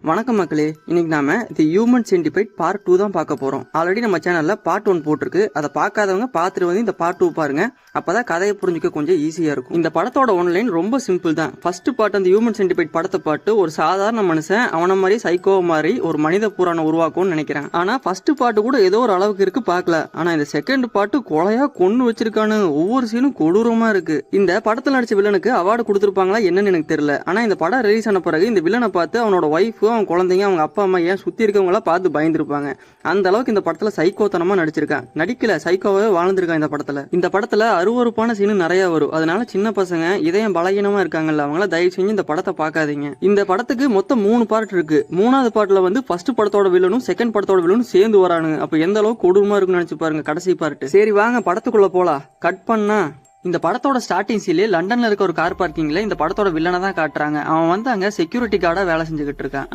வணக்கம் மக்களே, இன்னைக்கு நாம தி ஹியூமன் சென்டிபைட் பார்ட் 2 தான் பார்க்க போறோம். ஆல்ரெடி நம்ம சேனல்ல பார்ட் 1 போட்டிருக்கு. அதை பார்க்காதவங்க பார்த்துட்டு வந்து இந்த பார்ட் 2 பாருங்க. அப்பதான் கதையை புரிஞ்சுக்க கொஞ்சம் ஈஸியா இருக்கும். இந்த படத்தோட ஒன்லைன் ரொம்ப சிம்பிள் தான். ஃபர்ஸ்ட் பார்ட் அந்த ஹியூமன் சென்டிபைட் படத்தை பார்த்து ஒரு சாதாரண மனுஷன் அவன மாதிரி சைக்கோ மாதிரி ஒரு மனித புராண உருவாக்கும்னு நினைக்கிறேன். ஆனா ஃபர்ஸ்ட் பார்ட் கூட ஏதோ ஒரு அளவுக்கு இருக்கு பார்க்கல. ஆனா இந்த செகண்ட் பார்ட் கொலையா கொன்னு வச்சிருக்கானு. ஒவ்வொரு சீனும் கொடூரமா இருக்கு. இந்த படத்துல நடிச்ச வில்லனுக்கு அவார்டு கொடுத்திருப்பாங்களா என்னன்னு எனக்கு தெரியல. ஆனா இந்த படம் ரிலீஸ் ஆன பிறகு இந்த வில்லனை பார்த்து அவனோட ஒய்ஃப், அவன் குழந்தைங்க, அவங்க அப்பா அம்மா ஏன் சுத்தி இருக்கவங்கள பார்த்து பயந்துருப்பாங்க. அந்த அளவுக்கு இந்த படத்துல சைக்கோத்தனமா நடிச்சிருக்கான். நடிக்கல, சைக்கோவே வாழ்ந்திருக்கான் இந்த படத்துல. இந்த படத்துல அருவருப்பான சீனு நிறைய வரும். அதனால சின்ன பசங்க இதயம் பலகீனமா இருக்காங்கல்ல, அவங்கள தயவு செஞ்சு இந்த படத்தை பார்க்காதீங்க. இந்த படத்துக்கு மொத்தம் 3 பார்ட் இருக்கு. 3வது பார்ட்ல வந்து ஃபர்ஸ்ட் படத்தோட வில்லனும் செகண்ட் படத்தோட வில்லனும் சேர்ந்து வரானுங்க. அப்ப எந்த அளவுக்கு கொடூரமா இருக்குன்னு நினைச்சு பாருங்க கடைசி பார்ட். சரி வாங்க படத்துக்குள்ள போலாம். கட் பண்ணா இந்த படத்தோட ஸ்டார்டிங் சீன்ல லண்டன்ல இருக்க ஒரு கார் பார்க்கிங்ல இந்த படத்தோட வில்லனை தான் காட்டுறாங்க. அவன் வந்து அங்க செக்யூரிட்டி கார்டா வேலை செஞ்சுக்கிட்டு இருக்கான்.